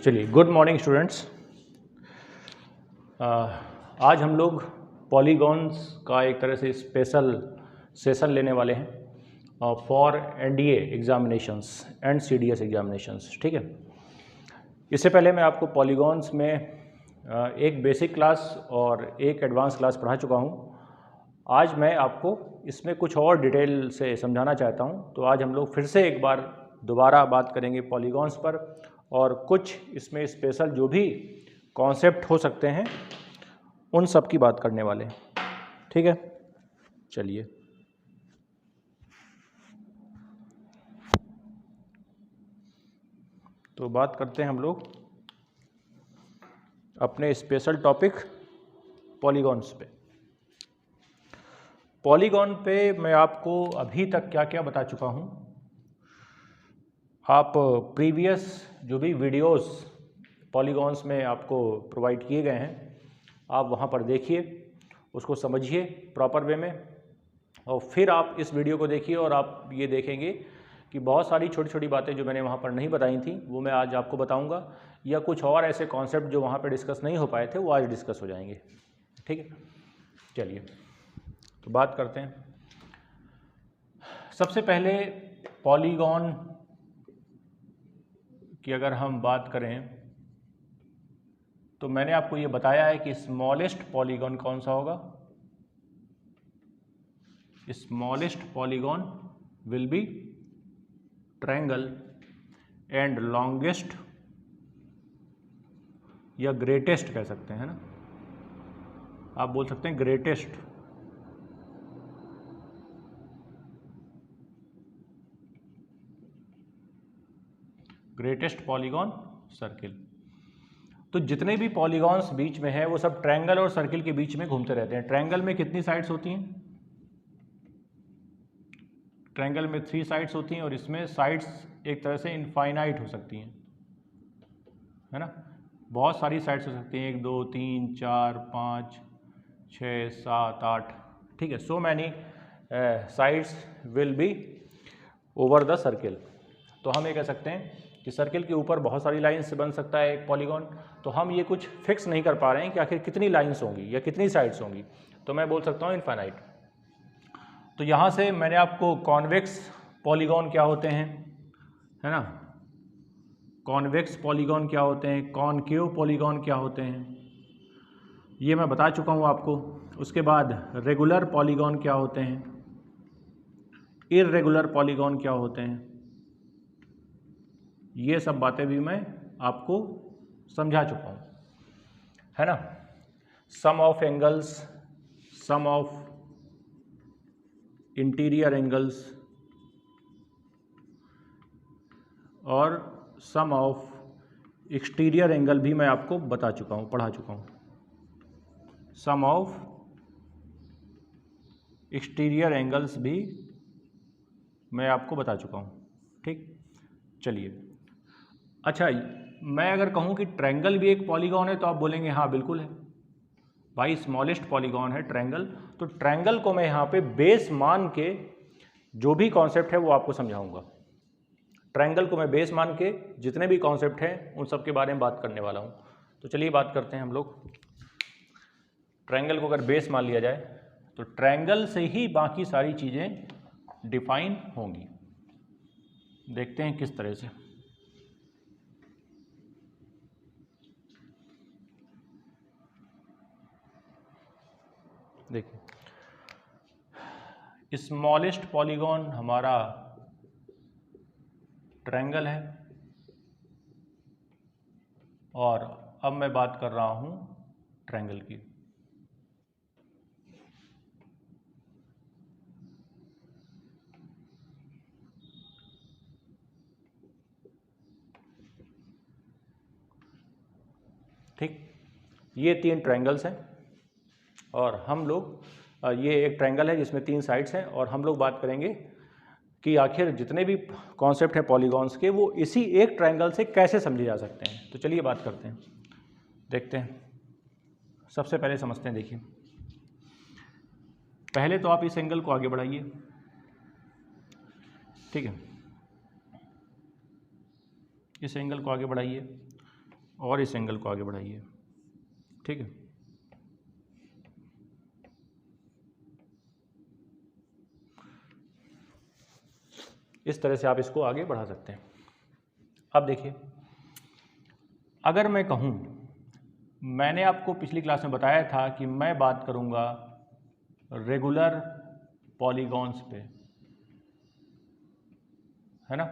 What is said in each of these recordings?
चलिए, good morning students. आज हम लोग पॉलीगॉन्स का एक तरह से स्पेशल सेशन लेने वाले हैं for NDA examinations and CDS examinations. ठीक है, इससे पहले मैं आपको पॉलीगॉन्स में एक बेसिक क्लास और एक एडवांस क्लास पढ़ा चुका हूँ। आज मैं आपको इसमें कुछ और डिटेल से समझाना चाहता हूँ। तो आज हम लोग फिर से एक बार दोबारा बात करेंगे पॉलीगॉन्स पर और कुछ इसमें स्पेशल जो भी कॉन्सेप्ट हो सकते हैं उन सब की बात करने वाले हैं। ठीक है, चलिए। तो बात करते हैं हम लोग अपने स्पेशल टॉपिक पॉलीगॉन्स पे। पॉलीगॉन पे मैं आपको अभी तक क्या क्या बता चुका हूँ। आप प्रीवियस जो भी वीडियोस पॉलीगॉन्स में आपको प्रोवाइड किए गए हैं आप वहाँ पर देखिए, उसको समझिए प्रॉपर वे में, और फिर आप इस वीडियो को देखिए और आप ये देखेंगे कि बहुत सारी छोटी छोटी बातें जो मैंने वहाँ पर नहीं बताई थी वो मैं आज आपको बताऊँगा, या कुछ और ऐसे कॉन्सेप्ट जो वहाँ पर डिस्कस नहीं हो पाए थे वो आज डिस्कस हो जाएंगे। ठीक है, चलिए तो बात करते हैं। सबसे पहले पॉलीगॉन की अगर हम बात करें तो मैंने आपको ये बताया है कि स्मॉलेस्ट पॉलीगॉन कौन सा होगा। Smallest polygon will be triangle and longest या ग्रेटेस्ट कह सकते हैं ना, आप बोल सकते हैं ग्रेटेस्ट। Greatest polygon circle. तो जितने भी पॉलीगॉन्स बीच में है वो सब ट्रायंगल और सर्किल के बीच में घूमते रहते हैं। ट्रायंगल में कितनी साइड्स होती हैं? ट्रायंगल में 3 साइड्स होती हैं और इसमें साइड्स एक तरह से इनफाइनाइट हो सकती हैं, है ना। बहुत सारी साइड्स हो सकती हैं, 1 2 3 4 5 6 7 8। ठीक है, so many sides will be over the circle. तो हम ये कह सकते हैं कि सर्किल के ऊपर बहुत सारी लाइन्स से बन सकता है एक पॉलीगॉन। तो हम ये कुछ फिक्स नहीं कर पा रहे हैं कि आखिर कितनी लाइन्स होंगी या कितनी साइड्स होंगी, तो मैं बोल सकता हूँ इनफाइनाइट। तो यहाँ से मैंने आपको कॉन्वेक्स पॉलीगॉन क्या होते हैं, है ना, कॉन्वेक्स पॉलीगॉन क्या होते हैं, कॉनकेव पॉलीगॉन क्या होते हैं, ये मैं बता चुका हूँ आपको। उसके बाद रेगुलर पॉलीगॉन क्या होते हैं, इर्रेगुलर पॉलीगॉन क्या होते हैं, ये सब बातें भी मैं आपको समझा चुका हूँ, है ना। Sum of angles, sum of interior angles और सम ऑफ एक्सटीरियर एंगल भी मैं आपको बता चुका हूँ, पढ़ा चुका हूँ। सम ऑफ एक्सटीरियर एंगल्स भी मैं आपको बता चुका हूँ। ठीक, चलिए। अच्छा, मैं अगर कहूँ कि ट्रायंगल भी एक पॉलीगॉन है तो आप बोलेंगे हाँ बिल्कुल है भाई, स्मॉलेस्ट पॉलीगॉन है ट्रायंगल। तो ट्रायंगल को मैं यहाँ पे बेस मान के जो भी कॉन्सेप्ट है वो आपको समझाऊंगा। ट्रायंगल को मैं बेस मान के जितने भी कॉन्सेप्ट हैं उन सब के बारे में बात करने वाला हूँ। तो चलिए बात करते हैं हम लोग। ट्रायंगल को अगर बेस मान लिया जाए तो ट्रायंगल से ही बाकी सारी चीज़ें डिफाइन होंगी। देखते हैं किस तरह से। देखिए, स्मॉलेस्ट पॉलीगॉन हमारा ट्रायंगल है और अब मैं बात कर रहा हूं ट्रायंगल की। ठीक, ये 3 ट्रायंगल्स हैं और हम लोग ये एक ट्रायंगल है जिसमें 3 साइड्स हैं और हम लोग बात करेंगे कि आखिर जितने भी कॉन्सेप्ट हैं पॉलीगॉन्स के वो इसी एक ट्रायंगल से कैसे समझे जा सकते हैं। तो चलिए बात करते हैं, देखते हैं। सबसे पहले समझते हैं। देखिए, पहले तो आप इस एंगल को आगे बढ़ाइए। ठीक है, इस एंगल को आगे बढ़ाइए। और इस एंगल को आगे बढ़ाइए, ठीक है। इस तरह से आप इसको आगे बढ़ा सकते हैं। अब देखिए, अगर मैं कहूँ, मैंने आपको पिछली क्लास में बताया था कि मैं बात करूँगा रेगुलर पॉलीगॉन्स पे, है ना।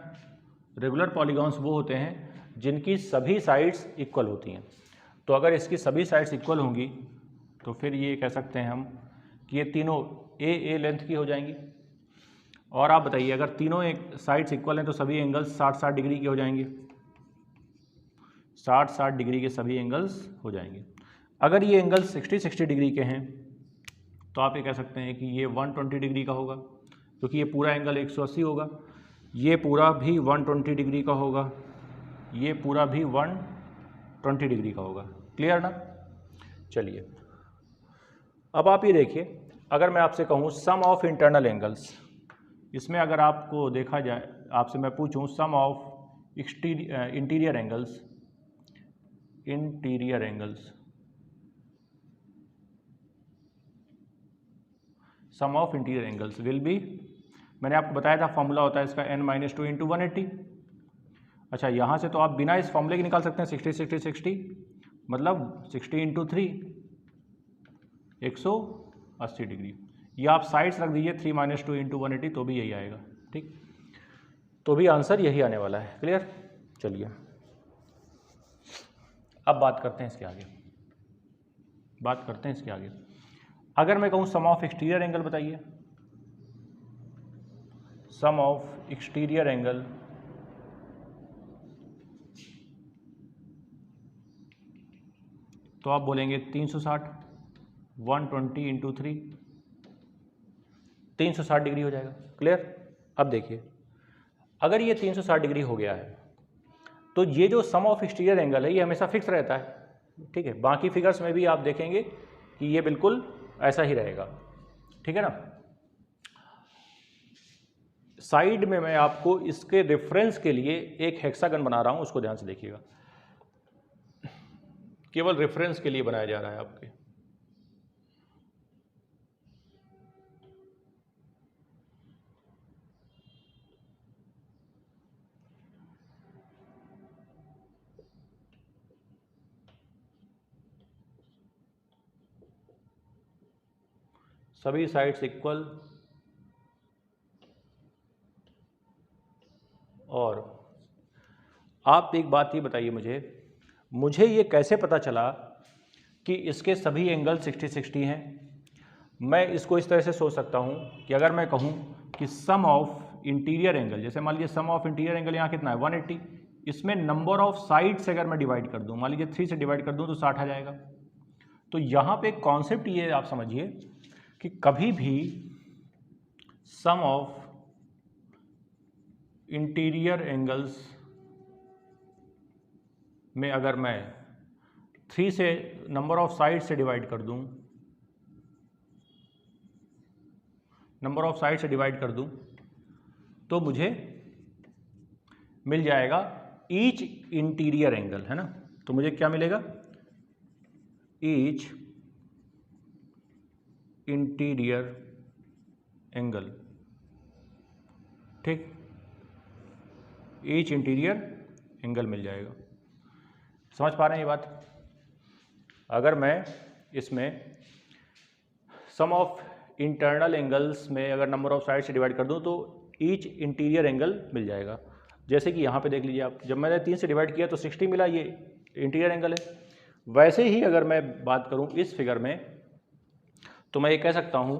रेगुलर पॉलीगॉन्स वो होते हैं जिनकी सभी साइड्स इक्वल होती हैं। तो अगर इसकी सभी साइड्स इक्वल होंगी तो फिर ये कह सकते हैं हम कि ये तीनों ए लेंथ की हो जाएंगी। और आप बताइए, अगर तीनों साइड्स इक्वल हैं तो सभी एंगल्स 60-60 डिग्री के हो जाएंगे, 60-60 डिग्री के सभी एंगल्स हो जाएंगे। अगर ये एंगल्स 60-60 डिग्री के हैं तो आप ये कह सकते हैं कि ये 120 डिग्री का होगा, क्योंकि ये पूरा एंगल 180 होगा, ये पूरा भी 120 डिग्री का होगा, ये पूरा भी 120 डिग्री का होगा। क्लियर ना। चलिए, अब आप ये देखिए, अगर मैं आपसे कहूँ सम ऑफ इंटरनल एंगल्स, इसमें अगर आपको देखा जाए, आपसे मैं पूछूं sum of interior angles, sum of interior angles will be, मैंने आपको बताया था फॉर्मूला होता है इसका n-2 इंटू 180। अच्छा, यहाँ से तो आप बिना इस फॉर्मूले के निकाल सकते हैं 60-60-60, मतलब 60 इंटू 3 180 डिग्री। या आप साइड्स रख दीजिए 3-2 इंटू 180 तो भी यही आएगा, ठीक। तो भी आंसर यही आने वाला है। क्लियर। चलिए, अब बात करते हैं इसके आगे, अगर मैं कहूँ सम ऑफ एक्सटीरियर एंगल बताइए, सम ऑफ एक्सटीरियर एंगल, तो आप बोलेंगे 360, 120 इंटू 3 360 डिग्री हो जाएगा। क्लियर। अब देखिए, अगर ये 360 डिग्री हो गया है तो ये जो सम ऑफ एक्सटीरियर एंगल है ये हमेशा फिक्स रहता है, ठीक है। बाकी फिगर्स में भी आप देखेंगे कि ये बिल्कुल ऐसा ही रहेगा, ठीक है ना। साइड में मैं आपको इसके रेफरेंस के लिए एक हेक्सागन बना रहा हूं, उसको ध्यान से देखिएगा, केवल रेफरेंस के लिए बनाया जा रहा है आपके। सभी साइड्स इक्वल, और आप एक बात ये बताइए मुझे ये कैसे पता चला कि इसके सभी एंगल 60-60 हैं। मैं इसको इस तरह से सोच सकता हूँ कि अगर मैं कहूँ कि सम ऑफ इंटीरियर एंगल, जैसे मान लीजिए सम ऑफ इंटीरियर एंगल यहाँ कितना है 180, इसमें नंबर ऑफ साइड से अगर मैं डिवाइड कर दूँ, मान लीजिए 3 से डिवाइड कर दूँ तो 60 आ जाएगा। तो यहाँ पे एक कॉन्सेप्ट ये आप समझिए कि कभी भी सम ऑफ इंटीरियर एंगल्स में अगर मैं 3 से नंबर ऑफ साइड से डिवाइड कर दूं, तो मुझे मिल जाएगा ईच इंटीरियर एंगल, है ना। तो मुझे क्या मिलेगा, ईच इंटीरियर एंगल, ठीक, ईच इंटीरियर एंगल मिल जाएगा। समझ पा रहे हैं ये बात। अगर मैं इसमें सम ऑफ इंटरनल एंगल्स में अगर नंबर ऑफ साइड से डिवाइड कर दूं तो ईच इंटीरियर एंगल मिल जाएगा। जैसे कि यहाँ पे देख लीजिए आप, जब मैंने 3 से डिवाइड किया तो 60 मिला, ये इंटीरियर एंगल है। वैसे ही अगर मैं बात करूँ इस फिगर में तो मैं ये कह सकता हूँ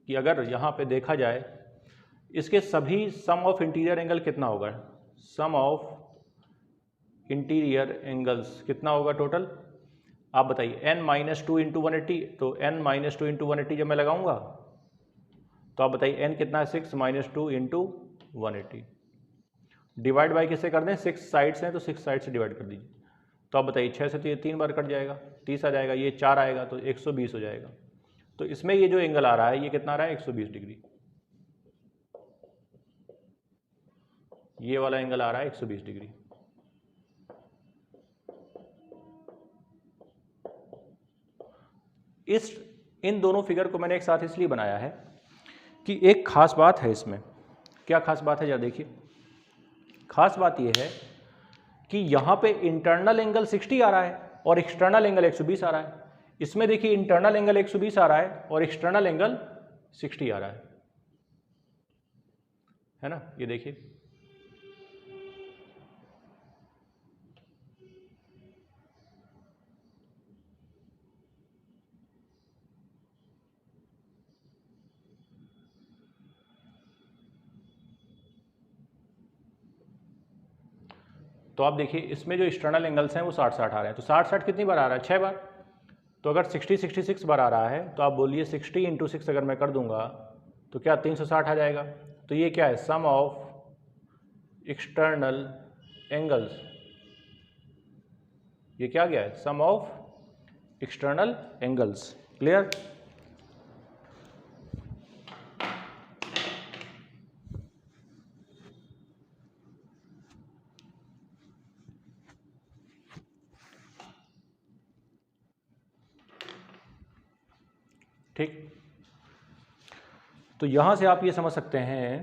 कि अगर यहाँ पे देखा जाए इसके सभी सम ऑफ इंटीरियर एंगल कितना होगा, सम ऑफ इंटीरियर एंगल्स कितना होगा टोटल, आप बताइए। n-2 इंटू 180, तो n-2 इंटू 180 जब मैं लगाऊंगा तो आप बताइए n कितना है, 6-2 इंटू 180। डिवाइड बाई किससे कर दें, 6 साइड्स हैं तो 6 साइड से डिवाइड कर दीजिए। तो आप बताइए 6 से तो ये 3 बार कट जाएगा, 30 आ जाएगा, ये 4 आएगा तो 120 हो जाएगा। तो इसमें ये जो एंगल आ रहा है ये कितना आ रहा है, 120 डिग्री। ये वाला एंगल आ रहा है 120 डिग्री। इन दोनों फिगर को मैंने एक साथ इसलिए बनाया है कि एक खास बात है इसमें। क्या खास बात है जरा देखिए। खास बात यह है कि यहाँ पे इंटरनल एंगल 60 आ रहा है और एक्सटर्नल एंगल 120 आ रहा है। इसमें देखिए इंटरनल एंगल 120 आ रहा है और एक्सटर्नल एंगल 60 आ रहा है ना। ये देखिए, तो आप देखिए इसमें जो एक्सटर्नल एंगल्स हैं वो 60-60 आ रहे हैं। तो 60-60 कितनी बार आ रहा है? 6 बार। तो अगर 60-66 बार आ रहा है तो आप बोलिए 60 × 6 अगर मैं कर दूंगा तो क्या 360 आ जाएगा। तो ये क्या है? सम ऑफ एक्सटर्नल एंगल्स। ये क्या गया है? सम ऑफ एक्सटर्नल एंगल्स। क्लियर? ठीक। तो यहां से आप ये समझ सकते हैं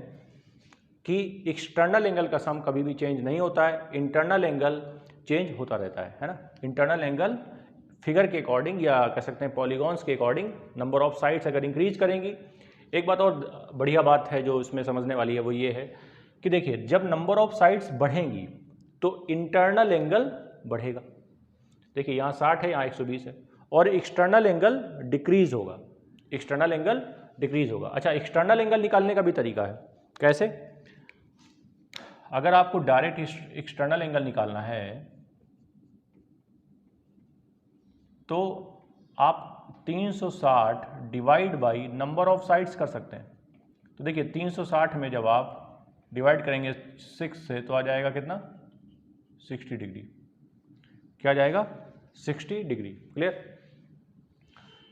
कि एक्सटर्नल एंगल का सम कभी भी चेंज नहीं होता है, इंटरनल एंगल चेंज होता रहता है ना। इंटरनल एंगल फिगर के अकॉर्डिंग या कह सकते हैं पॉलीगॉन्स के अकॉर्डिंग नंबर ऑफ साइड्स अगर इंक्रीज करेंगी। एक बात और बढ़िया बात है जो इसमें समझने वाली है वो ये है कि देखिए जब नंबर ऑफ साइड्स बढ़ेंगी तो इंटरनल एंगल बढ़ेगा। देखिए यहाँ 60 है, यहाँ 120 है और एक्सटर्नल एंगल डिक्रीज होगा। एक्सटर्नल एंगल डिक्रीज होगा। अच्छा, एक्सटर्नल एंगल निकालने का भी तरीका है। कैसे? अगर आपको डायरेक्ट एक्सटर्नल एंगल निकालना है तो आप 360 divide by number of sides कर सकते हैं। तो देखिए 360 में जब आप डिवाइड करेंगे 6 से तो आ जाएगा कितना? 60 डिग्री। क्या आ जाएगा? 60 डिग्री। क्लियर?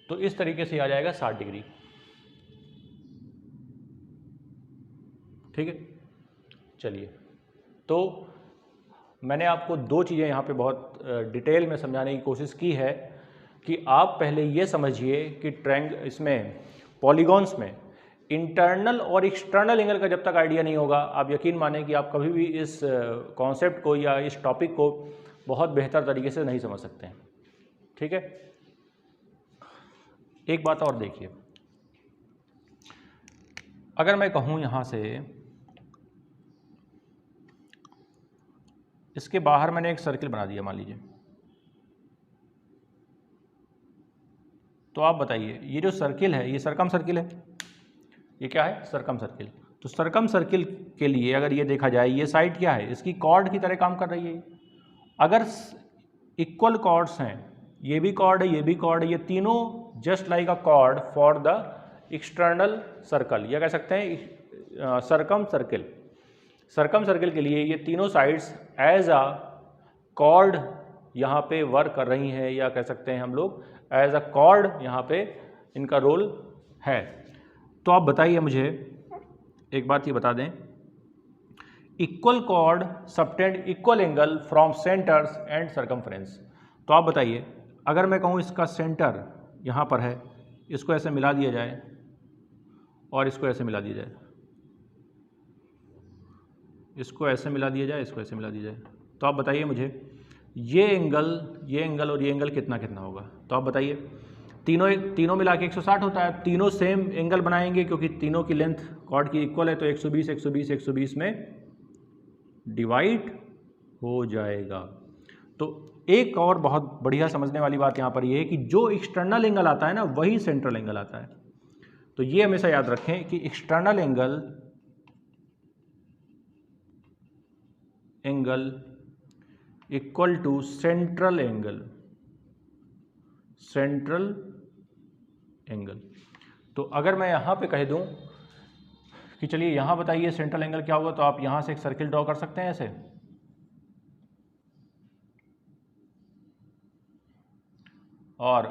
तो इस तरीके से आ जाएगा 60 डिग्री। ठीक है, चलिए। तो मैंने आपको दो चीज़ें यहाँ पे बहुत डिटेल में समझाने की कोशिश की है कि आप पहले ये समझिए कि इसमें पॉलीगॉन्स में इंटरनल और एक्सटर्नल एंगल का जब तक आइडिया नहीं होगा, आप यकीन माने कि आप कभी भी इस कॉन्सेप्ट को या इस टॉपिक को बहुत बेहतर तरीके से नहीं समझ सकते हैं। ठीक है, एक बात और देखिए, अगर मैं कहूँ यहाँ से इसके बाहर मैंने एक सर्किल बना दिया मान लीजिए, तो आप बताइए ये जो सर्किल है ये सरकम सर्किल है। ये क्या है? सरकम सर्किल। तो सरकम सर्किल के लिए अगर ये देखा जाए ये साइड क्या है? इसकी कॉर्ड की तरह काम कर रही है। अगर इक्वल कॉर्ड्स हैं, ये भी कॉर्ड है, ये भी कॉर्ड है, ये तीनों just like a cord for the external circle, या कह सकते हैं सरकम सर्किल। सरकम सर्किल के लिए ये तीनों साइड्स एज अ कॉर्ड यहाँ पे वर्क कर रही हैं, या कह सकते हैं हम लोग एज अ कॉर्ड यहाँ पे इनका रोल है। तो आप बताइए मुझे एक बात ये बता दें, equal cord subtend equal angle from centres and circumference. तो आप बताइए अगर मैं कहूँ इसका सेंटर यहाँ पर है, इसको ऐसे मिला दिया जाए और इसको ऐसे मिला दिया जाए, इसको ऐसे मिला दिया जाए, इसको ऐसे मिला दिया जाए, तो आप बताइए मुझे ये एंगल और ये एंगल कितना कितना होगा। तो आप बताइए, तीनों मिला के 160 होता है। तीनों सेम एंगल बनाएंगे क्योंकि तीनों की लेंथ कॉर्ड की इक्वल है, तो 120 120 120 में डिवाइड हो जाएगा। तो एक और बहुत बढ़िया समझने वाली बात यहाँ पर यह है कि जो एक्सटर्नल एंगल आता है ना वही सेंट्रल एंगल आता है। तो ये हमेशा याद रखें कि external angle equal to central angle. तो अगर मैं यहाँ पे कह दूँ कि चलिए यहाँ बताइए सेंट्रल एंगल क्या होगा, तो आप यहाँ से एक सर्किल ड्रॉ कर सकते हैं ऐसे, और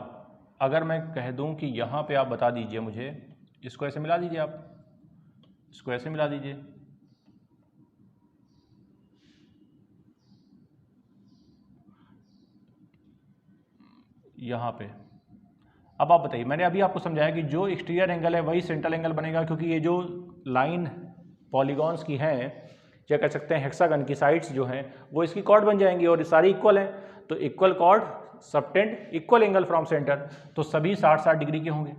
अगर मैं कह दूँ कि यहाँ पे आप बता दीजिए मुझे, इसको ऐसे मिला दीजिए, आप इसको ऐसे मिला दीजिए, यहाँ पे अब आप बताइए, मैंने अभी आपको समझाया कि जो एक्सटीरियर एंगल है वही सेंट्रल एंगल बनेगा, क्योंकि ये जो लाइन पॉलीगॉन्स की हैं, या कह सकते हैं हेक्सागन की साइड्स जो हैं वो इसकी कॉर्ड बन जाएंगी और ये सारी इक्वल हैं, तो equal cord subtend equal angle from centre, तो सभी 60-60 डिग्री के होंगे,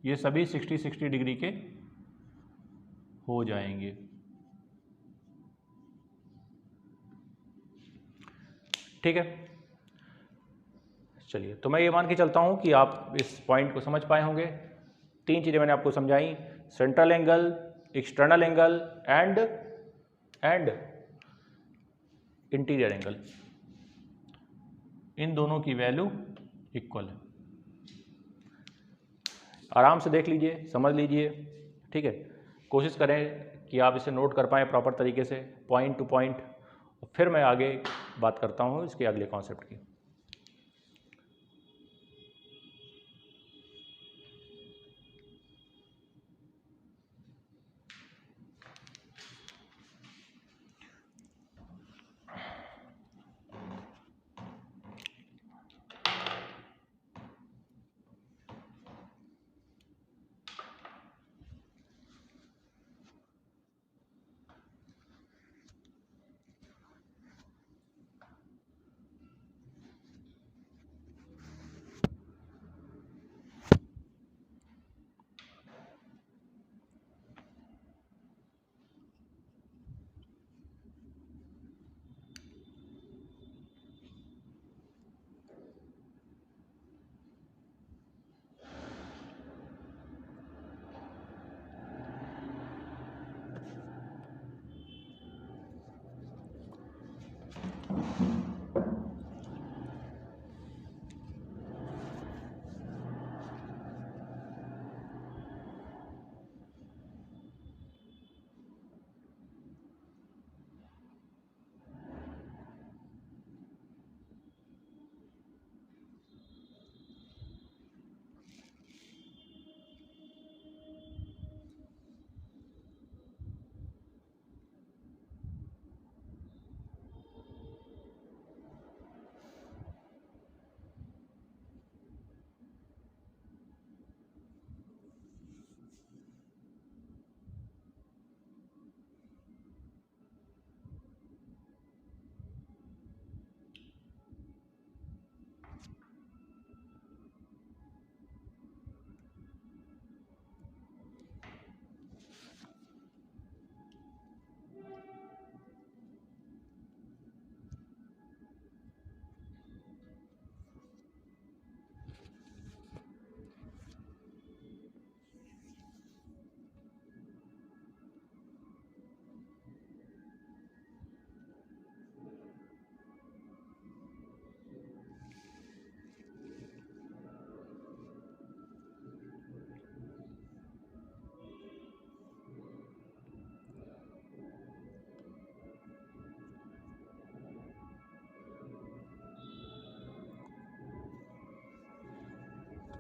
ये सभी 60-60 डिग्री के हो जाएंगे। ठीक है, चलिए, तो मैं ये मान के चलता हूं कि आप इस पॉइंट को समझ पाए होंगे। 3 चीज़ें मैंने आपको समझाई, central angle, external angle and interior angle, इन दोनों की वैल्यू इक्वल है। आराम से देख लीजिए, समझ लीजिए, ठीक है। कोशिश करें कि आप इसे नोट कर पाएँ प्रॉपर तरीके से, पॉइंट टू पॉइंट। फिर मैं आगे बात करता हूँ इसके अगले कॉन्सेप्ट की।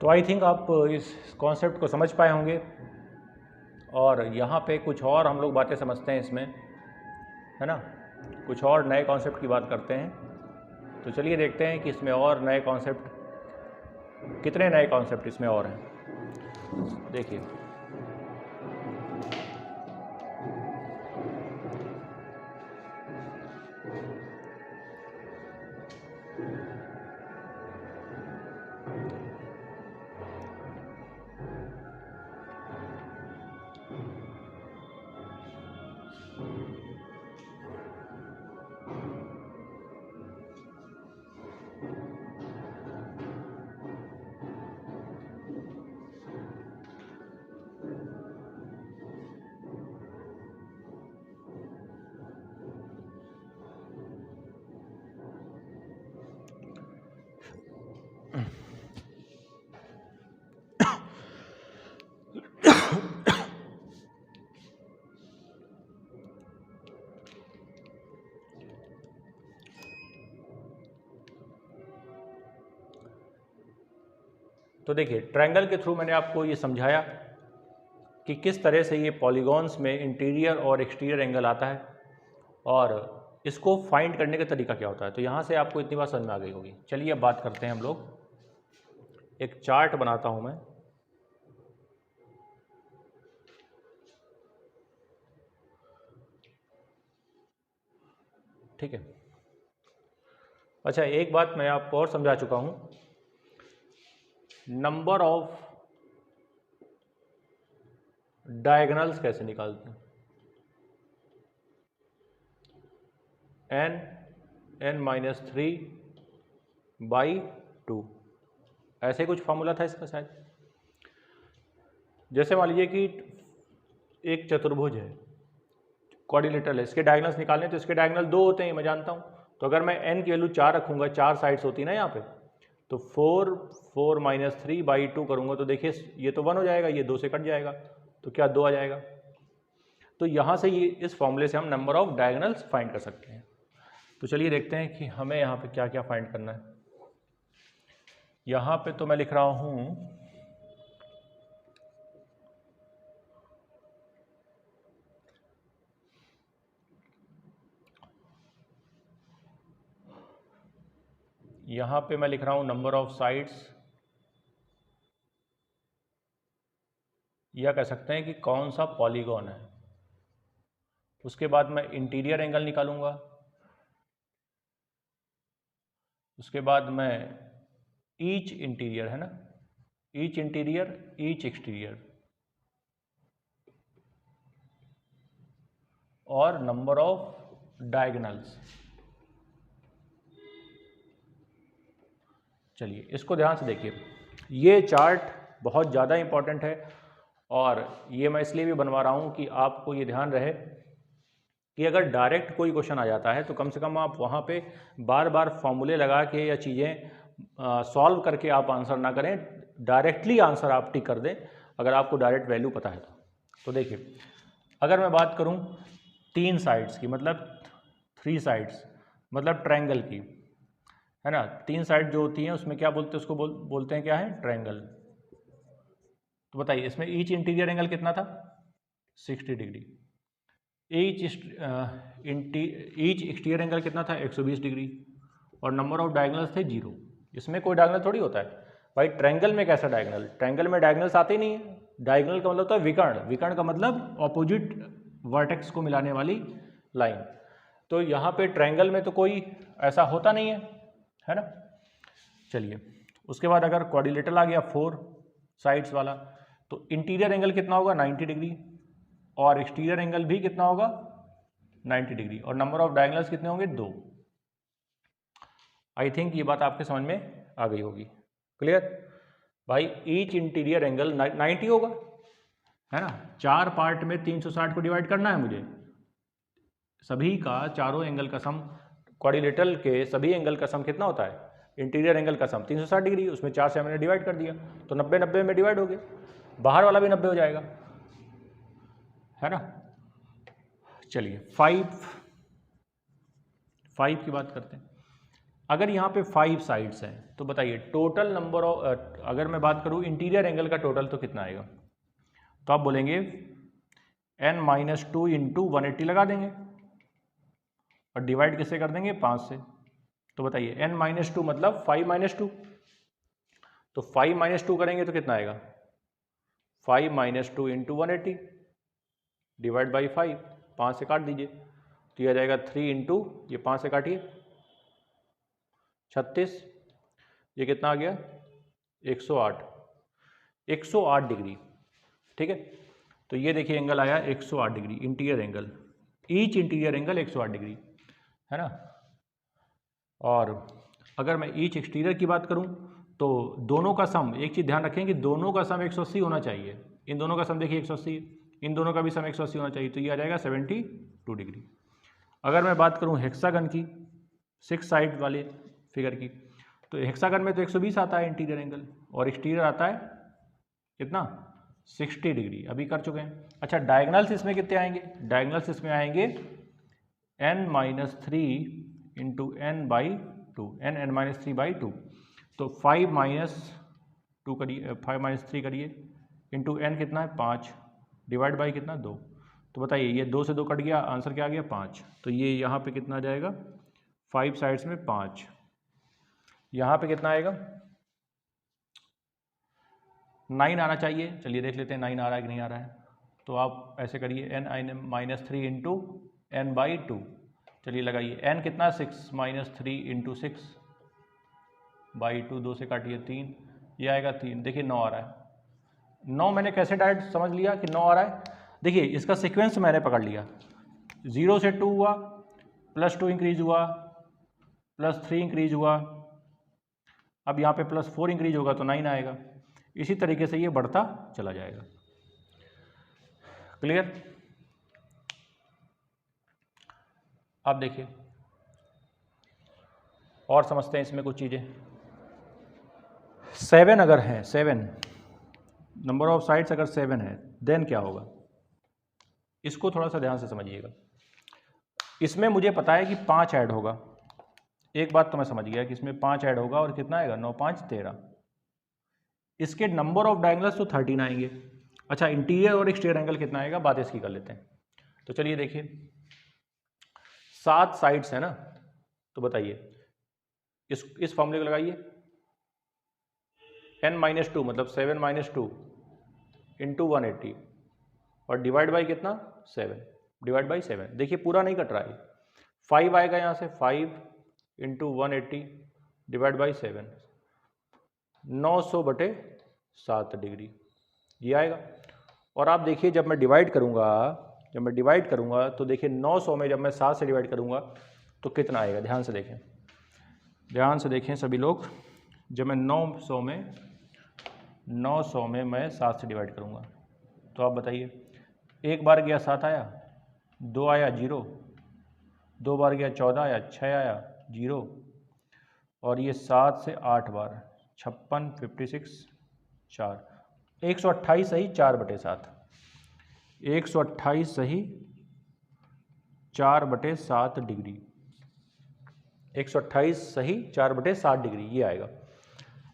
तो आई थिंक आप इस कॉन्सेप्ट को समझ पाए होंगे, और यहाँ पे कुछ और हम लोग बातें समझते हैं इसमें, है ना, कुछ और नए कॉन्सेप्ट की बात करते हैं। तो चलिए देखते हैं कि इसमें और नए कॉन्सेप्ट, कितने नए कॉन्सेप्ट इसमें और हैं। देखिए, तो देखिए, ट्रायंगल के थ्रू मैंने आपको ये समझाया कि किस तरह से ये पॉलीगॉन्स में इंटीरियर और एक्सटीरियर एंगल आता है, और इसको फाइंड करने का तरीका क्या होता है, तो यहाँ से आपको इतनी बात समझ में आ गई होगी। चलिए अब बात करते हैं हम लोग, एक चार्ट बनाता हूँ मैं। ठीक है, अच्छा एक बात मैं आपको और समझा चुका हूँ, नंबर ऑफ डायगोनल्स कैसे निकालते हैं। n-3/2 ऐसे कुछ फॉर्मूला था इसका शायद। जैसे मान लीजिए कि एक चतुर्भुज है, क्वाड्रिलेटरल है, इसके डायगोनल्स निकालने, तो इसके डायगोनल 2 होते हैं, मैं जानता हूँ। तो अगर मैं n की वैल्यू 4 रखूँगा, 4 साइड्स होती है ना यहाँ पे, तो 4/3 करूँगा तो देखिए ये तो 1 हो जाएगा, ये 2 से कट जाएगा, तो क्या 2 आ जाएगा। तो यहाँ से ये इस फॉर्मूले से हम नंबर ऑफ डायगोनल्स फाइंड कर सकते हैं। तो चलिए देखते हैं कि हमें यहाँ पे क्या क्या फाइंड करना है। यहाँ पे तो मैं लिख रहा हूँ नंबर ऑफ साइड्स, या कह सकते हैं कि कौन सा पॉलीगॉन है। उसके बाद मैं इंटीरियर एंगल निकालूंगा, उसके बाद मैं ईच इंटीरियर, है ना, ईच इंटीरियर, ईच एक्सटीरियर, और नंबर ऑफ डायगोनल्स। चलिए इसको ध्यान से देखिए, ये चार्ट बहुत ज़्यादा इम्पॉर्टेंट है, और ये मैं इसलिए भी बनवा रहा हूँ कि आपको ये ध्यान रहे कि अगर डायरेक्ट कोई क्वेश्चन आ जाता है तो कम से कम आप वहाँ पे बार बार फॉर्मूले लगा के या चीज़ें सॉल्व करके आप आंसर ना करें, डायरेक्टली आंसर आप टिक कर दें अगर आपको डायरेक्ट वैल्यू पता है तो देखिए, अगर मैं बात करूँ 3 साइड्स की, मतलब 3 साइड्स, मतलब ट्रायंगल की, है ना, 3 साइड जो होती हैं उसमें क्या बोलते हैं, उसको बोलते हैं क्या है, ट्रायंगल। तो बताइए इसमें ईच इंटीरियर एंगल कितना था, 60 डिग्री। ईच एक्सटीरियर एंगल कितना था, 120 डिग्री, और नंबर ऑफ डायगोनल्स थे 0। इसमें कोई डायगोनल थोड़ी होता है भाई, ट्रायंगल में कैसा डायगोनल, ट्रायंगल में डायगोनल्स आते ही नहीं है। डायगोनल का मतलब होता है विकर्ण, विकर्ण का मतलब ऑपोजिट वर्टेक्स को मिलाने वाली लाइन। तो यहाँ पे ट्रायंगल में तो कोई ऐसा होता नहीं है ना। चलिए उसके बाद अगर क्वाड्रिलेटरल आ गया 4 साइड्स वाला, तो इंटीरियर एंगल कितना होगा, 90 डिग्री, और एक्सटीरियर एंगल भी कितना होगा, 90 डिग्री, और नंबर ऑफ डायगोनल्स कितने होंगे, 2। आई थिंक ये बात आपके समझ में आ गई होगी। क्लियर भाई, ईच इंटीरियर एंगल 90 होगा, है ना। 4 पार्ट में 360 को डिवाइड करना है मुझे, सभी का चारों एंगल का सम, क्वाड्रिलेटरल के सभी एंगल का सम कितना होता है, इंटीरियर एंगल का सम 360 डिग्री, उसमें 4 से मैंने डिवाइड कर दिया तो 90-90 में डिवाइड हो गया, बाहर वाला भी 90 हो जाएगा, है ना। चलिए 5 की बात करते हैं। अगर यहाँ पे 5 साइड्स हैं तो बताइए टोटल नंबर ऑफ, अगर मैं बात करूँ इंटीरियर एंगल का टोटल तो कितना आएगा, तो आप बोलेंगे n-2 इंटू 180 लगा देंगे और डिवाइड किससे कर देंगे, 5 से। तो बताइए n-2 मतलब 5-2, तो 5-2 करेंगे तो कितना आएगा, 5-2 इंटू 180 डिवाइड बाई 5, 5 से काट दीजिए तो यह आ जाएगा 3 इंटू, ये 5 से काटिए 36, ये कितना आ गया 108 डिग्री। ठीक है, तो ये देखिए एंगल आया 108 degree, interior angle, each interior angle 108 degree, है ना। और अगर मैं ईच एक्सटीरियर की बात करूं तो दोनों का सम, एक चीज़ ध्यान रखें कि दोनों का सम 180 होना चाहिए, इन दोनों का सम देखिए 180 है, इन दोनों का भी सम 180 होना चाहिए, तो ये आ जाएगा 72 डिग्री। अगर मैं बात करूं हेक्सागन की, 6 साइड वाले फिगर की, तो हेक्सागन में तो 120 आता है इंटीरियर एंगल, और एक्सटीरियर आता है कितना, 60 डिग्री, अभी कर चुके हैं। अच्छा डायगोनल्स इसमें कितने आएंगे, डायगोनल्स इसमें आएंगे n-3 इंटू n/2, n-3/2, तो 5-2 करिए, 5-3 करिए इंटू n कितना है 5, डिवाइड बाई कितना 2, तो बताइए ये 2 से 2 कट गया, आंसर क्या आ गया 5। तो ये यहाँ पे कितना आ जाएगा 5 साइड्स में 5, यहाँ पे कितना आएगा 9 आना चाहिए। चलिए देख लेते हैं 9 आ रहा है कि नहीं आ रहा है। तो आप ऐसे करिए n-3 इंटू n बाई 2। चलिए लगाइए n कितना 6 -3 इंटू 6 बाई 2, 2 से काटिए 3, ये आएगा 3। देखिए 9 आ रहा है। 9 मैंने कैसे डायरेक्ट समझ लिया कि 9 आ रहा है, देखिए इसका सीक्वेंस मैंने पकड़ लिया। 0 से 2 हुआ, +2 इंक्रीज हुआ, +3 इंक्रीज हुआ, अब यहाँ पे +4 इंक्रीज होगा तो 9 आएगा। इसी तरीके से ये बढ़ता चला जाएगा। क्लियर? अब देखिए और समझते हैं इसमें कुछ चीज़ें। 7 अगर है, 7 नंबर ऑफ साइड्स अगर 7 है, देन क्या होगा, इसको थोड़ा सा ध्यान से समझिएगा। इसमें मुझे पता है कि 5 ऐड होगा। एक बात तो मैं समझ गया कि इसमें 5 ऐड होगा और कितना आएगा 9 5 13। इसके नंबर ऑफ डायगोनल्स तो 13 आएंगे। अच्छा इंटीरियर और एक्सटीरियर एंगल कितना आएगा, बात इसकी कर लेते हैं। तो चलिए देखिए 7 साइड्स है ना, तो बताइए इस फॉर्मूले को लगाइए। n-2 मतलब 7 - 2 इंटू 180 और डिवाइड बाई कितना 7, डिवाइड बाई 7। देखिए पूरा नहीं कट रहा है, 5 आएगा यहाँ से, 5 इंटू 180 डिवाइड बाई 7, 900/7 डिग्री ये आएगा। और आप देखिए जब मैं डिवाइड करूँगा तो देखिए 900 में जब मैं 7 से डिवाइड करूँगा तो कितना आएगा, ध्यान से देखें सभी लोग। जब मैं 900 में मैं 7 से डिवाइड करूँगा तो आप बताइए, एक बार गया 7 आया, 2 आया 0, 2 बार गया 14 आया, 6 आया 0, और ये 7 से 8 बार 56 56 4, 128 सही 4/7, 128 सही 4/7 डिग्री, 128 सही 4/7 डिग्री ये आएगा।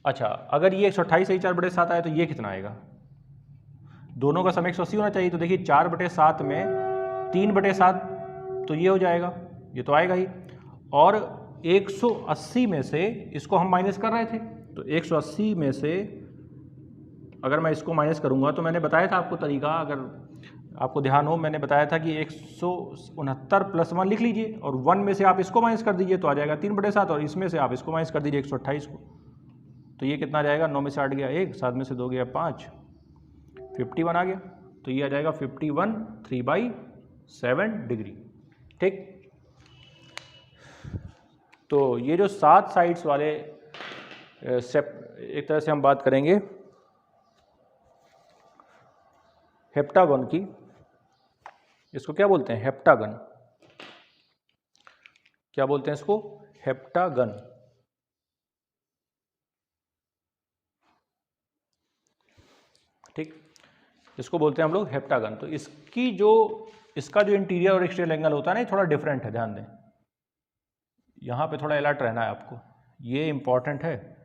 अच्छा अगर ये 128 सही 4/7 आया तो ये कितना आएगा, दोनों का सम 180 होना चाहिए। तो देखिए 4/7 में 3/7 तो ये हो जाएगा, ये तो आएगा ही। और 180 में से इसको हम माइनस कर रहे थे, तो 180 में से अगर मैं इसको माइनस करूंगा तो मैंने बताया था आपको तरीका, अगर आपको ध्यान हो, मैंने बताया था कि 169 + 1 लिख लीजिए और 1 में से आप इसको माइनस कर दीजिए तो आ जाएगा 3/7, और इसमें से आप इसको माइनस कर दीजिए 128 को, तो ये कितना आ जाएगा, 9 में से 8 गया 1, 7 में से 2 गया 5, 51 आ गया। तो ये आ जाएगा 51 3/7 डिग्री। ठीक, तो ये जो 7 साइड्स वाले एक तरह से हम बात करेंगे हेप्टागन की, इसको क्या बोलते हैं, हेप्टागन। क्या बोलते हैं इसको, हेप्टागन। ठीक, इसको बोलते हैं हम लोग हेप्टागन। तो इसका जो इंटीरियर और एक्सटीरियर एंगल होता है ना, थोड़ा डिफरेंट है, ध्यान दें। यहाँ पे थोड़ा अलर्ट रहना है आपको, ये इंपॉर्टेंट है।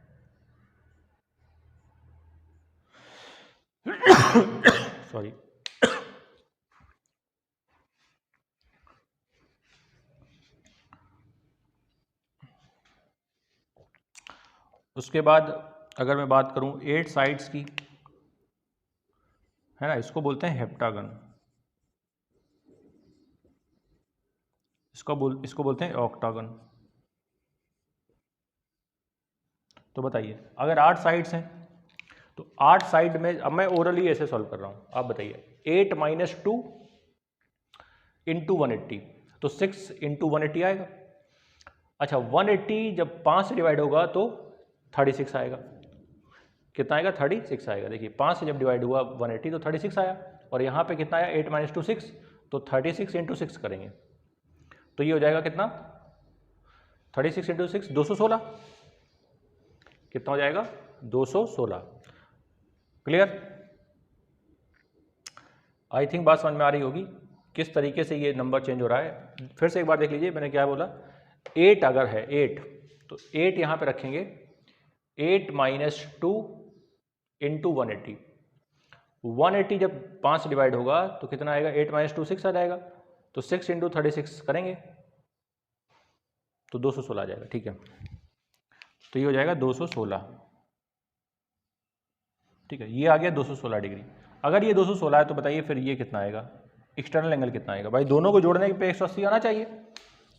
सॉरी। उसके बाद अगर मैं बात करूं 8 साइड्स की, है ना, इसको बोलते हैं हेप्टागन। इसको बोलते हैं ऑक्टागन। तो बताइए अगर 8 साइड्स हैं तो 8 साइड में, अब मैं ओरली ऐसे सॉल्व कर रहा हूं, आप बताइए 8 - 2 इंटू 180, तो 6 इंटू 180 आएगा। अच्छा 180 जब 5 से डिवाइड होगा तो 36 आएगा। कितना आएगा, 36 आएगा। देखिए 5 से जब डिवाइड हुआ 180 तो 36 आया, और यहाँ पे कितना आया 8 - 2 6, तो 36 इंटू 6 करेंगे तो ये हो जाएगा कितना, 36 इंटू 6 216। कितना हो जाएगा, 216। क्लियर? आई थिंक बात समझ में आ रही होगी किस तरीके से ये नंबर चेंज हो रहा है। फिर से एक बार देख लीजिए, मैंने क्या बोला, 8 अगर है 8 तो 8 यहाँ पे रखेंगे, 8 - 2 इंटू 180, 180 जब 5 से डिवाइड होगा तो कितना आएगा, 8 - 2 6 आ जाएगा, तो 6 × 36 करेंगे तो 216 आ जाएगा। ठीक है, तो ये हो जाएगा 216। ठीक है, ये आ गया 216 डिग्री। अगर ये 216 है तो बताइए फिर ये कितना आएगा, एक्सटर्नल एंगल कितना आएगा। भाई दोनों को जोड़ने पे 180 आना चाहिए,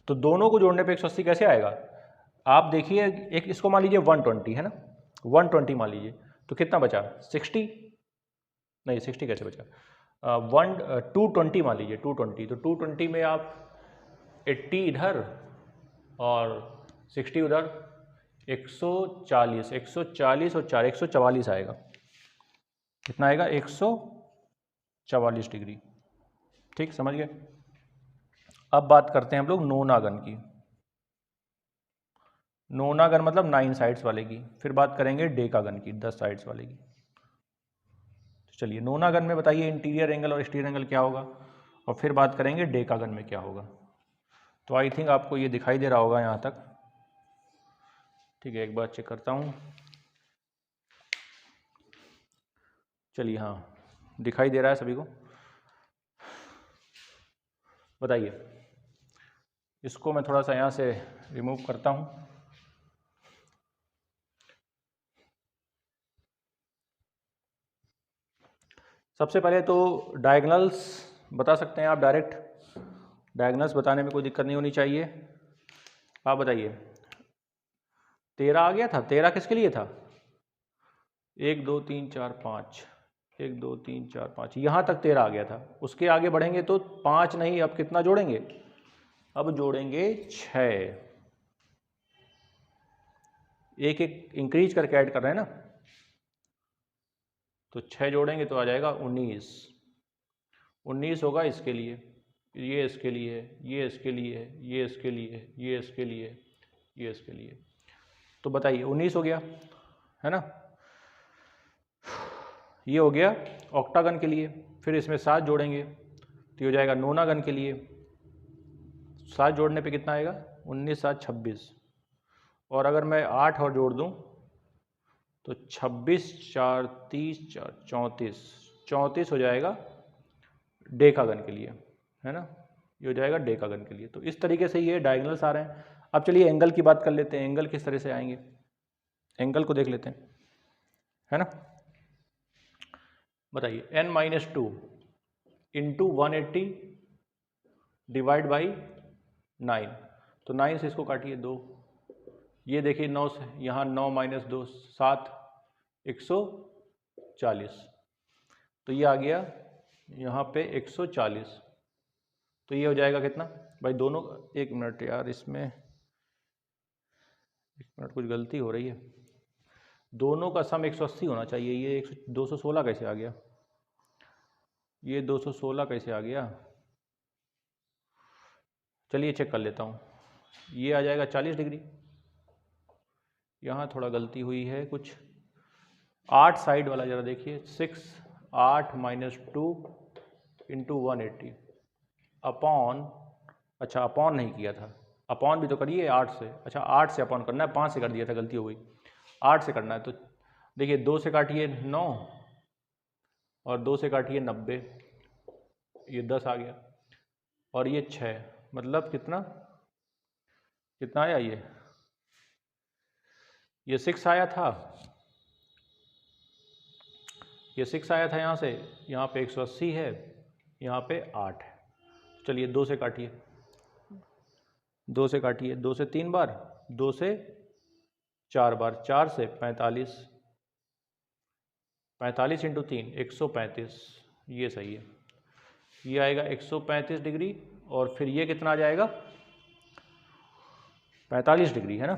तो दोनों को जोड़ने पे 180 कैसे आएगा। आप देखिए, एक इसको मान लीजिए 120 है ना, 120 मान लीजिए, तो कितना बचा 60, नहीं 60 कैसे बचा, 220 मान लीजिए, 220, तो 220 में आप 80 इधर और 60 उधर, 140, 140 और 4 144 आएगा। कितना आएगा, 144 डिग्री। ठीक, समझ गए। अब बात करते हैं हम लोग नोनागन की। नोनागन मतलब 9 साइड्स वाले की। फिर बात करेंगे डेकागन की, 10 साइड्स वाले की। चलिए, नोनागन में बताइए इंटीरियर एंगल और एक्सटीरियर एंगल क्या होगा, और फिर बात करेंगे डेकागन में क्या होगा। तो आई थिंक आपको ये दिखाई दे रहा होगा यहाँ तक। ठीक है, एक बार चेक करता हूँ। चलिए, हाँ दिखाई दे रहा है सभी को। बताइए, इसको मैं थोड़ा सा यहाँ से रिमूव करता हूँ। सबसे पहले तो डायगोनल्स बता सकते हैं आप डायरेक्ट, डायगोनल्स बताने में कोई दिक्कत नहीं होनी चाहिए। आप बताइए, 13 आ गया था, 13 किसके लिए था, 1 2 3 4 5, 1 2 3 4 5, यहाँ तक 13 आ गया था। उसके आगे बढ़ेंगे तो 5 नहीं, अब कितना जोड़ेंगे, अब जोड़ेंगे 6, एक एक इंक्रीज करके ऐड कर रहे हैं ना, तो 6 जोड़ेंगे तो आ जाएगा 19। 19 होगा इसके लिए, ये इसके लिए, ये इसके लिए, ये इसके लिए, ये इसके लिए, ये इसके लिए। तो बताइए 19 हो गया है ना। ये हो गया ऑक्टागन के लिए। फिर इसमें 7 जोड़ेंगे तो हो जाएगा नोनागन के लिए। 7 जोड़ने पे कितना आएगा, 19 7 26, और अगर मैं 8 और जोड़ दूं तो 26 4 30 4 34, 34 हो जाएगा डेकागन के लिए, है ना। ये हो जाएगा डेकागन के लिए। तो इस तरीके से ये डायगोनल्स आ रहे हैं। अब चलिए एंगल की बात कर लेते हैं, एंगल किस तरह से आएंगे, एंगल को देख लेते हैं, है ना। बताइए, n-2 इंटू 180 डिवाइड बाई 9, तो 9 से इसको काटिए 2, ये देखिए 9 से यहाँ 9 - 2 7, 140, तो ये आ गया यहाँ पे 140। तो ये हो जाएगा कितना भाई, दोनों, एक मिनट यार, इसमें एक मिनट कुछ गलती हो रही है, दोनों का सम 180 होना चाहिए। ये 216 कैसे आ गया, ये 216 कैसे आ गया, चलिए चेक कर लेता हूँ। ये आ जाएगा 40 डिग्री, यहाँ थोड़ा गलती हुई है कुछ। 8 साइड वाला ज़रा देखिए, 6 8 - 2 इंटू 180 अपॉन, अच्छा अपॉन नहीं किया था, अपॉन भी तो करिए 8 से, अच्छा 8 से अपॉन करना है, 5 से कर दिया था, गलती हो गई, 8 से करना है। तो देखिए 2 से काटिए 9 और 2 से काटिए 90, ये 10 आ गया, और ये 6, मतलब कितना कितना आया, ये 6 आया था, ये 6 आया था यहाँ से, यहाँ पे 180 है, यहाँ पे 8 है। चलिए 2 से काटिए, 2 से काटिए, 2 से 3 बार, 2 से 4 बार, 4 से 45, 45 इंटू 3 135, ये सही है, ये आएगा 135 डिग्री। और फिर ये कितना आ जाएगा, 45 डिग्री, है ना,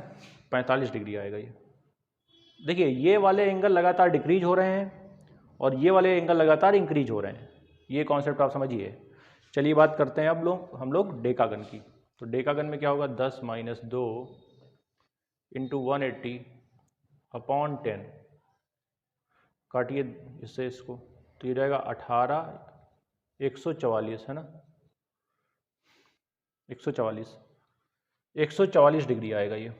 45 डिग्री आएगा ये। देखिए ये वाले एंगल लगातार डिक्रीज हो रहे हैं और ये वाले एंगल लगातार इंक्रीज हो रहे हैं, ये कॉन्सेप्ट आप समझिए। चलिए बात करते हैं अब हम लोग डेकागन की। तो डेकागन में क्या होगा, 10 - 2 इंटू 180 अपॉन 10, काटिए इससे इसको, तो ये रहेगा 18 144, है ना, 144, 144 डिग्री आएगा ये,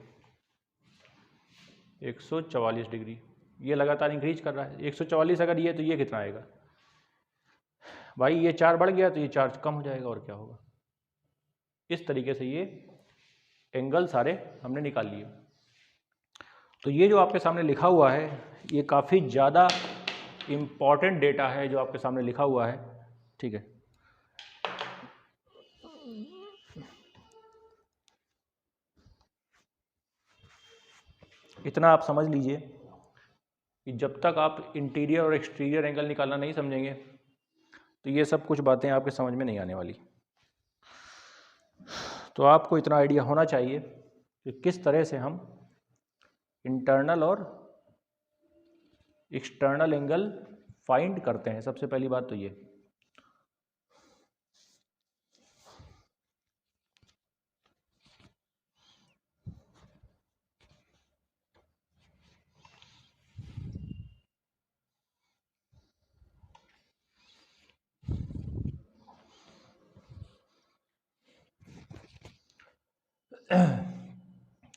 144 डिग्री। ये लगातार इंक्रीज कर रहा है, 144 अगर ये, तो ये कितना आएगा, भाई ये 4 बढ़ गया तो ये 4 कम हो जाएगा, और क्या होगा। इस तरीके से ये एंगल सारे हमने निकाल लिए। तो ये जो आपके सामने लिखा हुआ है ये काफ़ी ज़्यादा इम्पॉर्टेंट डेटा है जो आपके सामने लिखा हुआ है, ठीक है। इतना आप समझ लीजिए कि जब तक आप इंटीरियर और एक्सटीरियर एंगल निकालना नहीं समझेंगे तो ये सब कुछ बातें आपके समझ में नहीं आने वाली। तो आपको इतना आइडिया होना चाहिए कि किस तरह से हम इंटरनल और एक्सटर्नल एंगल फाइंड करते हैं। सबसे पहली बात तो ये।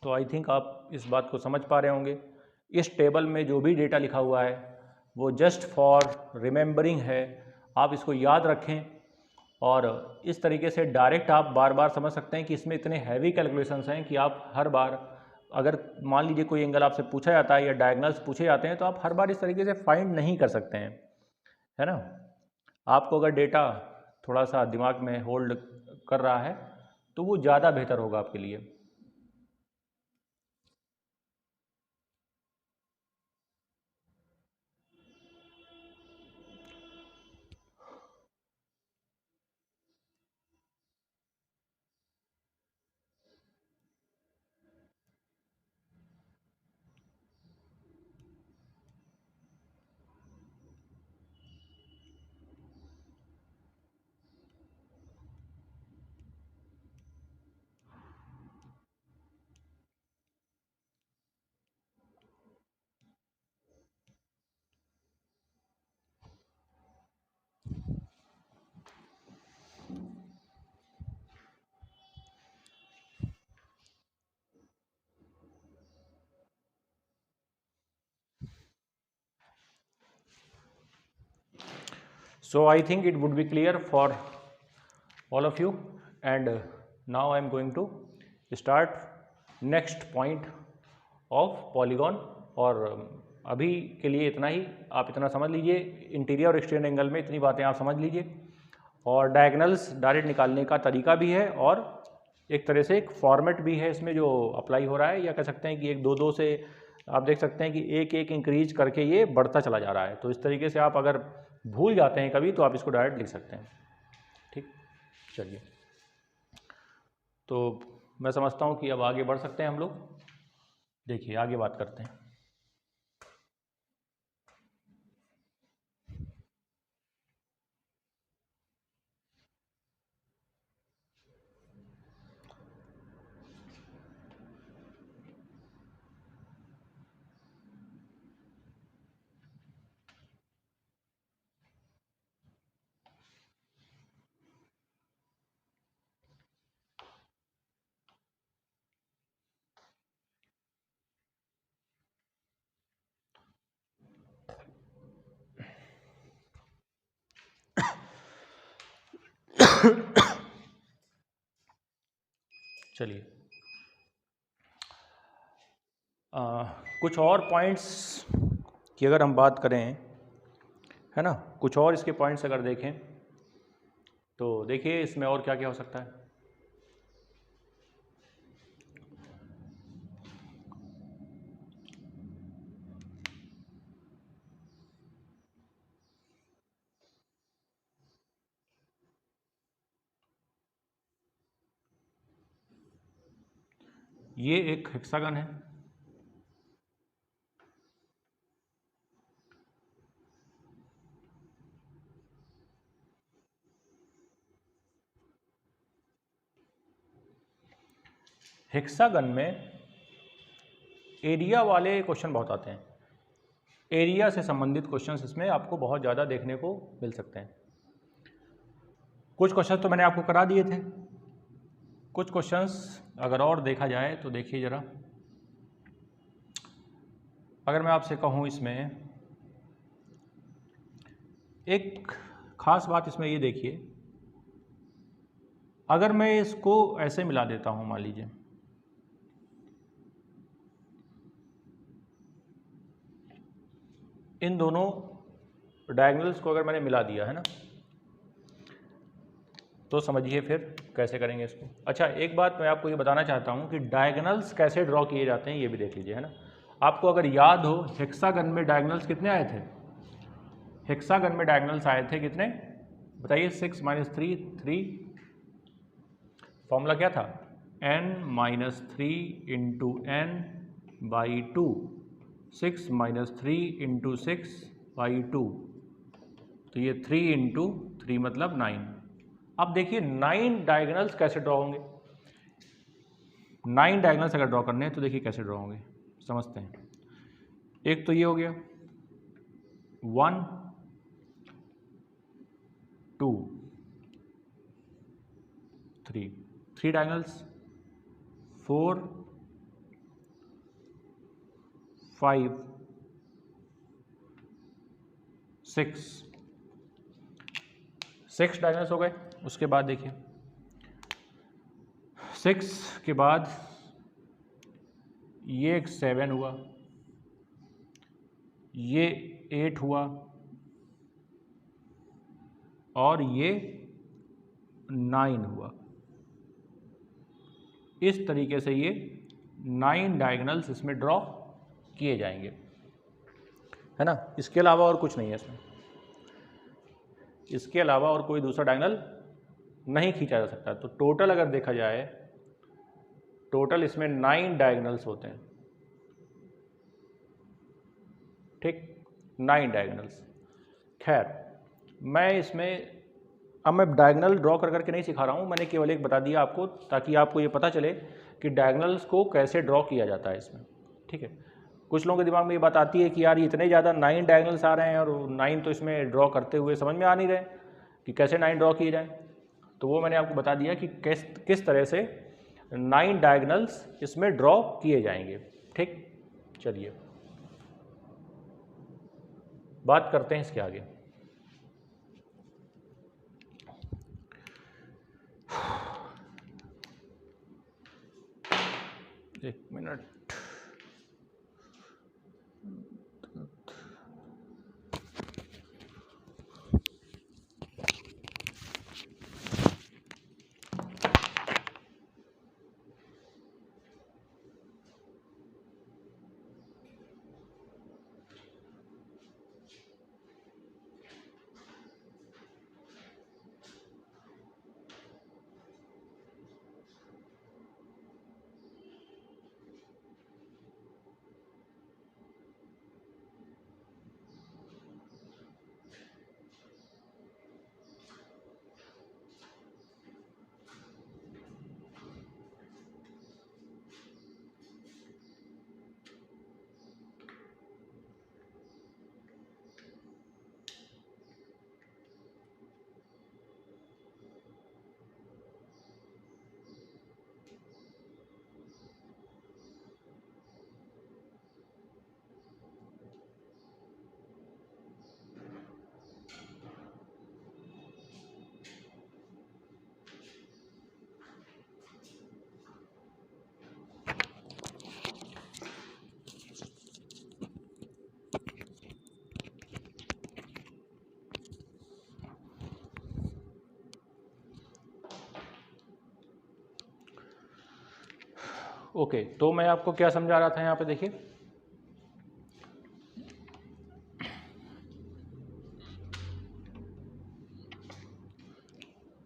तो आई थिंक आप इस बात को समझ पा रहे होंगे। इस टेबल में जो भी डेटा लिखा हुआ है वो जस्ट फॉर रिमेंबरिंग है, आप इसको याद रखें और इस तरीके से डायरेक्ट आप बार बार समझ सकते हैं कि इसमें इतने हैवी कैलकुलेशंस हैं कि आप हर बार, अगर मान लीजिए कोई एंगल आपसे पूछा जाता है या डायगोनल्स पूछे जाते हैं तो आप हर बार इस तरीके से फाइंड नहीं कर सकते हैं, है ना। आपको अगर डेटा थोड़ा सा दिमाग में होल्ड कर रहा है तो वो ज़्यादा बेहतर होगा आपके लिए। So I think it would be clear for all of you, and now I am going to start next point of polygon। और अभी के लिए इतना ही, आप इतना समझ लीजिए, इंटीरियर और एक्सटीरियर एंगल में इतनी बातें आप समझ लीजिए। और डायगोनल्स डायरेक्ट निकालने का तरीका भी है और एक तरह से एक फॉर्मेट भी है इसमें जो अप्लाई हो रहा है, या कह सकते हैं कि एक दो दो से आप देख सकते हैं कि एक एक इंक्रीज करके ये बढ़ता चला जा रहा है। तो इस तरीके से आप अगर भूल जाते हैं कभी तो आप इसको डायरेक्ट लिख सकते हैं, ठीक। चलिए, तो मैं समझता हूँ कि अब आगे बढ़ सकते हैं हम लोग। देखिए आगे बात करते हैं। चलिए, कुछ और पॉइंट्स की अगर हम बात करें, है ना, कुछ और इसके पॉइंट्स अगर देखें तो देखिए इसमें और क्या क्या हो सकता है। ये एक हेक्सागन है, हेक्सागन में एरिया वाले क्वेश्चन बहुत आते हैं। एरिया से संबंधित क्वेश्चंस इसमें आपको बहुत ज़्यादा देखने को मिल सकते हैं। कुछ क्वेश्चंस तो मैंने आपको करा दिए थे, कुछ क्वेश्चंस अगर और देखा जाए तो देखिए ज़रा, अगर मैं आपसे कहूँ इसमें एक खास बात इसमें ये देखिए, अगर मैं इसको ऐसे मिला देता हूं, मान लीजिए इन दोनों डायगोनल्स को अगर मैंने मिला दिया है ना, तो समझिए फिर कैसे करेंगे इसको। अच्छा, एक बात मैं आपको ये बताना चाहता हूँ कि डायगोनल्स कैसे ड्रॉ किए जाते हैं ये भी देख लीजिए, है ना। आपको अगर याद हो, हेक्सागन में डायगोनल्स कितने आए थे? हेक्सागन में डायगोनल्स आए थे कितने बताइए? 6 - 3 3। फॉर्मूला क्या था? n - 3 into n by 2, 6 - 3 into 6 by 2, तो ये 3 इंटू 3 मतलब 9। अब देखिए 9 डायगोनल्स कैसे ड्रॉ होंगे। 9 डायगोनल्स अगर ड्रॉ करने हैं तो देखिए कैसे ड्रॉ होंगे, समझते हैं। एक तो ये हो गया 1 2 3, 3 डायगोनल्स 4 5 6 डायगोनल्स हो गए। उसके बाद देखिए 6 के बाद ये एक 7 हुआ, ये 8 हुआ और ये 9 हुआ। इस तरीके से ये 9 डायगोनल्स इसमें ड्रॉ किए जाएंगे, है ना। इसके अलावा और कुछ नहीं है इसमें, इसके अलावा और कोई दूसरा डायगोनल नहीं खींचा जा सकता। तो टोटल अगर देखा जाए, टोटल इसमें 9 डायगोनल्स होते हैं, ठीक, 9 डायगोनल्स। खैर, मैं इसमें अब मैं डायगोनल ड्रॉ कर करके नहीं सिखा रहा हूँ, मैंने केवल एक बता दिया आपको, ताकि आपको ये पता चले कि डायगोनल्स को कैसे ड्रॉ किया जाता है इसमें, ठीक है। कुछ लोगों के दिमाग में ये बात आती है कि यार इतने ज़्यादा 9 डायगोनल्स आ रहे हैं और 9 तो इसमें ड्रॉ करते हुए समझ में आ नहीं रहे कि कैसे 9 ड्रॉ किए जाएँ। तो वो मैंने आपको बता दिया कि किस तरह से 9 डायगोनल्स इसमें ड्रॉ किए जाएंगे, ठीक। चलिए बात करते हैं इसके आगे। एक मिनट, ओके, तो मैं आपको क्या समझा रहा था यहाँ पे देखिए,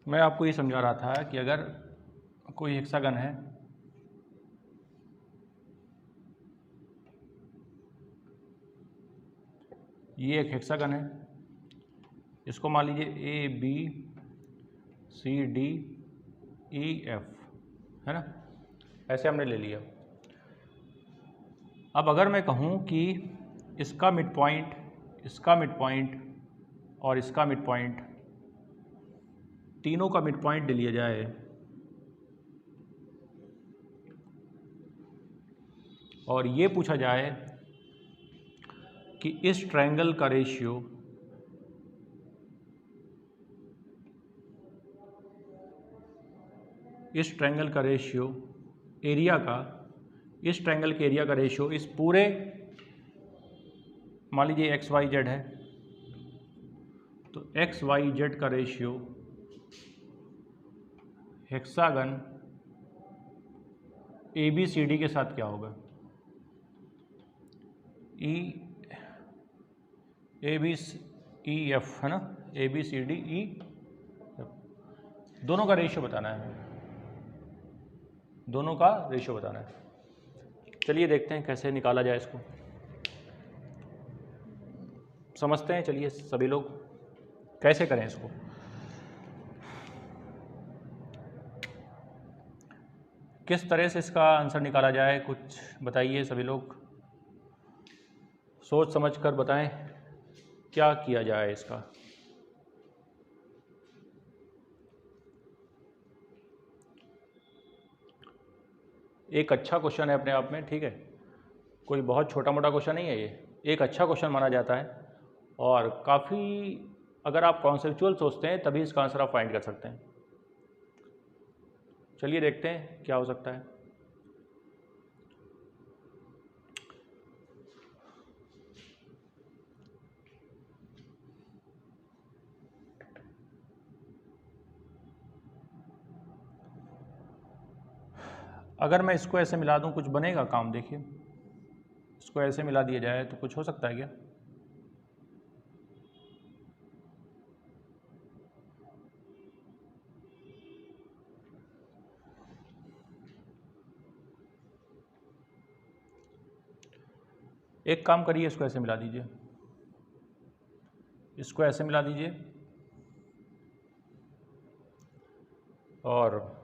मैं आपको ये समझा रहा था कि अगर कोई हेक्सागन है, ये एक हेक्सागन है, इसको मान लीजिए A B C D E F, है ना, ऐसे हमने ले लिया। अब अगर मैं कहूँ कि इसका मिड पॉइंट, इसका मिड पॉइंट और इसका मिड पॉइंट, तीनों का मिड पॉइंट ले लिया जाए और ये पूछा जाए कि इस ट्रायंगल का रेशियो इस ट्रायंगल का रेशियो एरिया का, इस ट्रायंगल के एरिया का रेशियो इस पूरे, मान लीजिए एक्स वाई जेड है, तो एक्स वाई जेड का ratio hexagon A B C D के साथ क्या होगा? ए बी ई एफ है ना, A B C D E F, दोनों का रेशियो बताना है, दोनों का रेशियो बताना है। चलिए देखते हैं कैसे निकाला जाए इसको, समझते हैं। चलिए सभी लोग कैसे करें इसको। किस तरह से इसका आंसर निकाला जाए, कुछ बताइए सभी लोग, सोच समझ कर बताएं क्या किया जाए इसका। एक अच्छा क्वेश्चन है अपने आप में, ठीक है, कोई बहुत छोटा मोटा क्वेश्चन नहीं है ये, एक अच्छा क्वेश्चन माना जाता है और काफ़ी, अगर आप कॉन्सेप्चुअल सोचते हैं तभी इसका आंसर आप फाइंड कर सकते हैं। चलिए देखते हैं क्या हो सकता है। अगर मैं इसको ऐसे मिला दूं कुछ बनेगा काम? देखिए इसको ऐसे मिला दिया जाए तो कुछ हो सकता है क्या? एक काम करिए, इसको ऐसे मिला दीजिए, इसको ऐसे मिला दीजिए और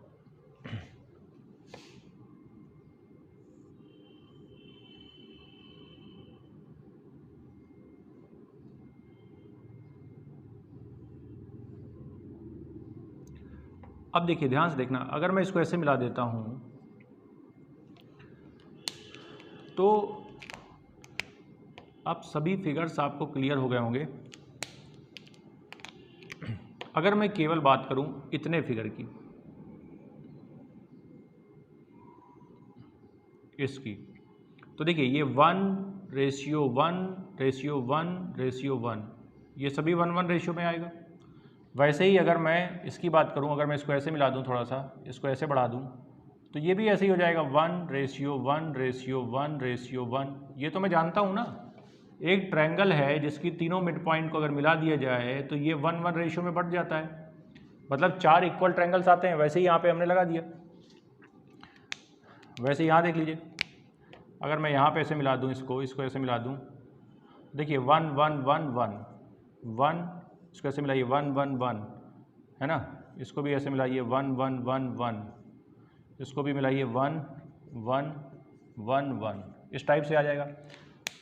अब देखिए ध्यान से देखना, अगर मैं इसको ऐसे मिला देता हूं तो अब सभी फिगर्स आपको क्लियर हो गए होंगे। अगर मैं केवल बात करूं इतने फिगर की, इसकी, तो देखिए ये 1:1:1:1, ये सभी 1:1 रेशियो में आएगा। वैसे ही अगर मैं इसकी बात करूं, अगर मैं इसको ऐसे मिला दूं, थोड़ा सा इसको ऐसे बढ़ा दूं, तो ये भी ऐसे ही हो जाएगा 1:1:1:1। ये तो मैं जानता हूं ना, एक ट्रायंगल है जिसकी तीनों मिड पॉइंट को अगर मिला दिया जाए तो ये 1:1 रेशियो में बढ़ जाता है, मतलब 4 इक्वल ट्रायंगल्स आते हैं। वैसे ही यहाँ पे हमने लगा दिया, वैसे यहाँ देख लीजिए, अगर मैं यहाँ पे ऐसे मिला दूँ, इसको ऐसे मिला दूँ, देखिए 1:1:1:1, इसको ऐसे मिलाइए 1:1:1 है ना, इसको भी ऐसे मिलाइए 1:1:1:1, इसको भी मिलाइए 1:1:1:1, इस टाइप से आ जाएगा।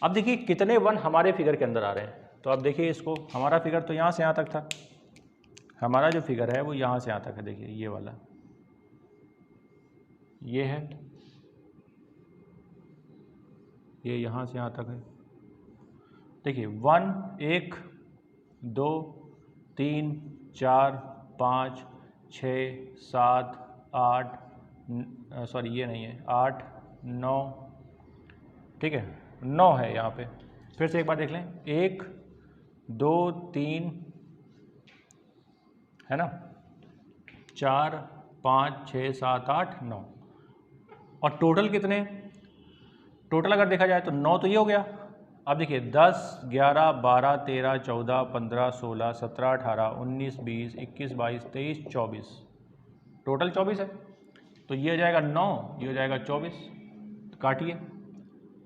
अब देखिए कितने 1 हमारे फिगर के अंदर आ रहे हैं, तो अब देखिए इसको, हमारा फिगर तो यहाँ से यहाँ तक था, हमारा जो फिगर है वो यहाँ से यहाँ तक है, देखिए ये वाला, ये है, ये यहाँ से यहाँ तक है। देखिए 1 2 3 4 5 6 7 8, सॉरी ये नहीं है, 8 9, ठीक है 9 है यहाँ पे। फिर से एक बार देख लें, 1 2 3 है ना, 4 5 6 7 8 9, और टोटल कितने? टोटल अगर देखा जाए तो 9 तो ये हो गया। अब देखिए 10 11 12 13 14 15 16 17 18 19 20 21 22 23 24, टोटल 24 है। तो ये हो जाएगा 9, ये हो जाएगा 24, तो काटिए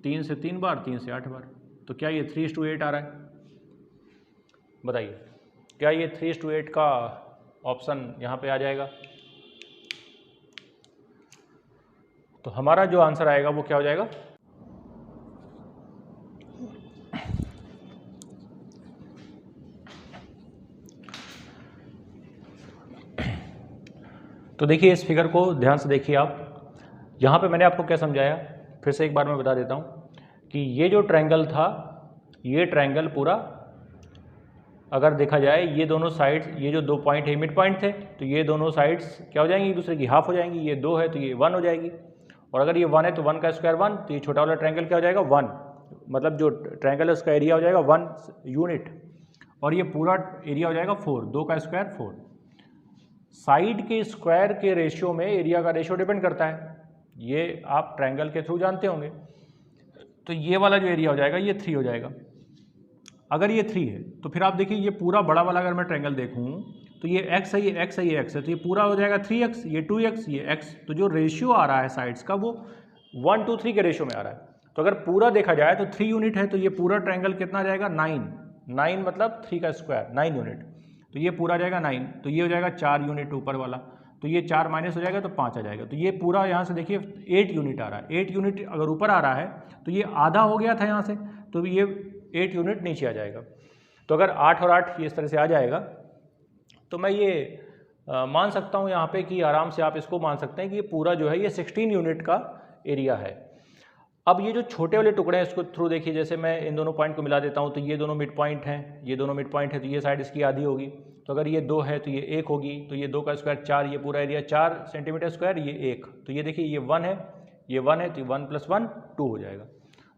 3 से 3 बार, 3 से 8 बार, तो क्या ये 3:8 आ रहा है? बताइए क्या ये 3:8 का ऑप्शन यहाँ पे आ जाएगा? तो हमारा जो आंसर आएगा वो क्या हो जाएगा? तो देखिए इस फिगर को ध्यान से देखिए आप, यहाँ पे मैंने आपको क्या समझाया, फिर से एक बार मैं बता देता हूँ कि ये जो ट्रायंगल था, ये ट्रायंगल पूरा अगर देखा जाए ये दोनों साइड्स, ये जो 2 पॉइंट है मिड पॉइंट थे, तो ये दोनों साइड्स क्या हो जाएंगी, एक दूसरे की हाफ हो जाएंगी। ये 2 है तो ये 1 हो जाएगी, और अगर ये 1 है तो 1 का स्क्वायर 1, तो ये छोटा वाला ट्रायंगल क्या हो जाएगा 1, मतलब जो ट्रायंगल है उसका एरिया हो जाएगा 1 यूनिट, और ये पूरा एरिया हो जाएगा 4, 2 का स्क्वायर 4। साइड के स्क्वायर के रेशियो में एरिया का रेशियो डिपेंड करता है, ये आप ट्रायंगल के थ्रू जानते होंगे। तो ये वाला जो एरिया हो जाएगा ये 3 हो जाएगा। अगर ये 3 है तो फिर आप देखिए ये पूरा बड़ा वाला अगर मैं ट्रायंगल देखूँ तो ये x है, ये x है, ये x है, तो ये पूरा हो जाएगा 3x, ये 2x, ये x। तो जो रेशियो आ रहा है साइड्स का वो 1 to 3 के रेशियो में आ रहा है। तो अगर पूरा देखा जाए तो 3 यूनिट है, तो ये पूरा ट्रायंगल कितना जाएगा 9 मतलब 3 का स्क्वायर 9 यूनिट, तो ये पूरा जाएगा 9, तो ये हो जाएगा 4 यूनिट ऊपर वाला, तो ये 4 माइनस हो जाएगा तो 5 आ जाएगा। तो ये पूरा यहाँ से देखिए 8 यूनिट आ रहा है। 8 यूनिट अगर ऊपर आ रहा है तो ये आधा हो गया था यहाँ से, तो ये 8 यूनिट नीचे आ जाएगा। तो अगर 8 और 8 ये इस तरह से आ जाएगा तो मैं ये मान सकता हूँ यहाँ पे कि आराम से आप इसको मान सकते हैं कि ये पूरा जो है ये 16 यूनिट का एरिया है। अब ये जो छोटे वाले टुकड़े हैं इसको थ्रू देखिए, जैसे मैं इन दोनों पॉइंट को मिला देता हूँ, तो ये दोनों मिड पॉइंट हैं, ये दोनों मिड पॉइंट है, तो ये साइड इसकी आधी होगी। तो अगर ये 2 है तो ये 1 होगी, तो ये 2 का स्क्वायर 4, ये पूरा एरिया 4 सेंटीमीटर स्क्वायर, ये 1, तो ये देखिए ये 1 है, ये 1 है, तो 1 + 1 2 हो जाएगा।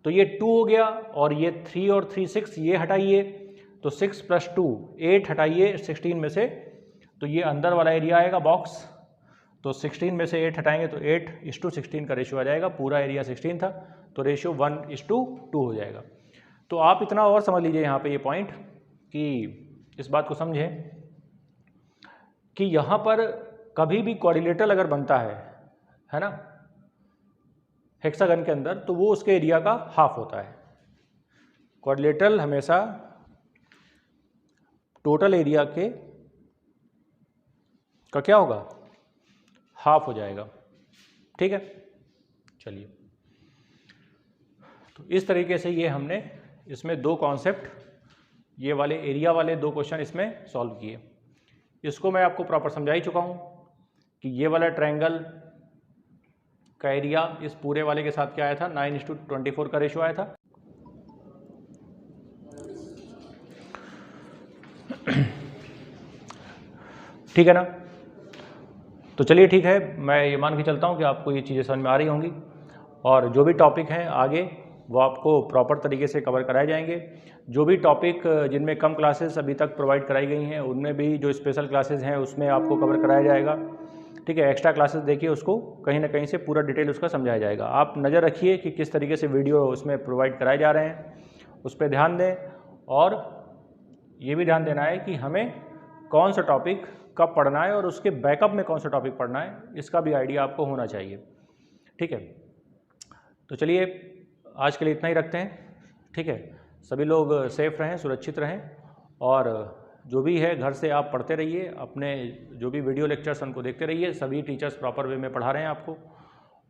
तो ये 2 हो गया, और ये 3 और 3 6, ये हटाइए, तो 6 + 2 8 हटाइए 16 में से, तो ये अंदर वाला एरिया आएगा बॉक्स। तो 16 में से 8 हटाएंगे तो 8:16 का रेशियो आ जाएगा। पूरा एरिया 16 था तो रेशियो 1:2 हो जाएगा। तो आप इतना और समझ लीजिए यहाँ पे ये पॉइंट, कि इस बात को समझें कि यहाँ पर कभी भी क्वाड्रिलेटरल अगर बनता है ना, हेक्सागन के अंदर, तो वो उसके एरिया का हाफ होता है। क्वाड्रिलेटरल हमेशा टोटल एरिया का क्या होगा, हाफ हो जाएगा। ठीक है, चलिए, तो इस तरीके से ये हमने इसमें 2 कॉन्सेप्ट, ये वाले एरिया वाले 2 क्वेश्चन इसमें सॉल्व किए। इसको मैं आपको प्रॉपर समझा ही चुका हूँ कि ये वाला ट्रायंगल का एरिया इस पूरे वाले के साथ क्या आया था, 9:24 का रेशियो आया था। ठीक है ना। तो चलिए ठीक है, मैं ये मान के चलता हूँ कि आपको ये चीज़ें समझ में आ रही होंगी, और जो भी टॉपिक हैं आगे वो आपको प्रॉपर तरीके से कवर कराए जाएंगे। जो भी टॉपिक जिनमें कम क्लासेस अभी तक प्रोवाइड कराई गई हैं, उनमें भी जो स्पेशल क्लासेस हैं उसमें आपको कवर कराया जाएगा। ठीक है, एक्स्ट्रा क्लासेस देखिए, उसको कहीं ना कहीं से पूरा डिटेल उसका समझाया जाएगा। आप नज़र रखिए कि किस तरीके से वीडियो उसमें प्रोवाइड कराए जा रहे हैं, उस पर ध्यान दें। और ये भी ध्यान देना है कि हमें कौन सा टॉपिक कब पढ़ना है और उसके बैकअप में कौन सा टॉपिक पढ़ना है, इसका भी आइडिया आपको होना चाहिए। ठीक है, तो चलिए आज के लिए इतना ही रखते हैं। ठीक है, सभी लोग सेफ रहें, सुरक्षित रहें, और जो भी है घर से आप पढ़ते रहिए, अपने जो भी वीडियो लेक्चर्स उनको देखते रहिए। सभी टीचर्स प्रॉपर वे में पढ़ा रहे हैं आपको,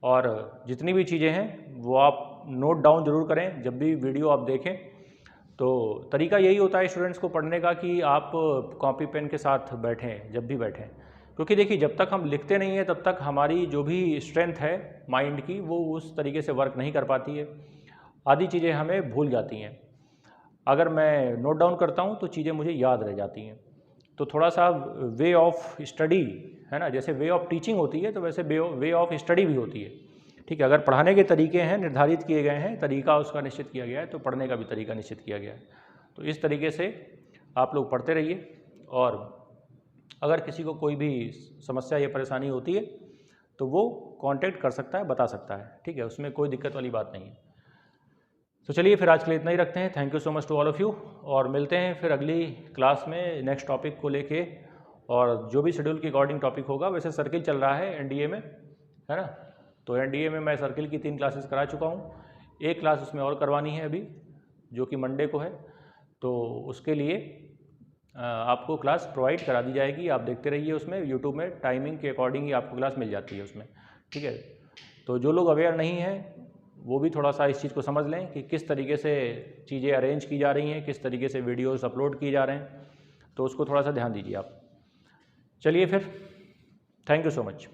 और जितनी भी चीज़ें हैं वो आप नोट डाउन ज़रूर करें जब भी वीडियो आप देखें। तो तरीका यही होता है स्टूडेंट्स को पढ़ने का कि आप कॉपी पेन के साथ बैठें जब भी बैठें, क्योंकि देखिए जब तक हम लिखते नहीं हैं तब तक हमारी जो भी स्ट्रेंथ है माइंड की वो उस तरीके से वर्क नहीं कर पाती है, आधी चीज़ें हमें भूल जाती हैं। अगर मैं नोट डाउन करता हूँ तो चीज़ें मुझे याद रह जाती हैं। तो थोड़ा सा वे ऑफ स्टडी है ना, जैसे वे ऑफ टीचिंग होती है तो वैसे वे ऑफ स्टडी भी होती है। ठीक है, अगर पढ़ाने के तरीके हैं निर्धारित किए गए हैं, तरीका उसका निश्चित किया गया है, तो पढ़ने का भी तरीका निश्चित किया गया है। तो इस तरीके से आप लोग पढ़ते रहिए, और अगर किसी को कोई भी समस्या या परेशानी होती है तो वो कांटेक्ट कर सकता है, बता सकता है। ठीक है, उसमें कोई दिक्कत वाली बात नहीं है। तो चलिए फिर आज के लिए इतना ही रखते हैं। Thank you so much to all of you, और मिलते हैं फिर अगली क्लास में नेक्स्ट टॉपिक को लेके, और जो भी शेड्यूल के अकॉर्डिंग टॉपिक होगा। वैसे सर्किल चल रहा है एनडीए में, है ना, तो एनडीए में मैं सर्किल की 3 क्लासेस करा चुका हूँ, एक क्लास उसमें और करवानी है अभी, जो कि मंडे को है। तो उसके लिए आपको क्लास प्रोवाइड करा दी जाएगी, आप देखते रहिए उसमें यूट्यूब में, टाइमिंग के अकॉर्डिंग ही आपको क्लास मिल जाती है उसमें। ठीक है, तो जो लोग अवेयर नहीं हैं वो भी थोड़ा सा इस चीज़ को समझ लें कि किस तरीके से चीज़ें अरेंज की जा रही हैं, किस तरीके से वीडियोस अपलोड किए जा रहे हैं, तो उसको थोड़ा सा ध्यान दीजिए आप। चलिए फिर, थैंक यू सो मच।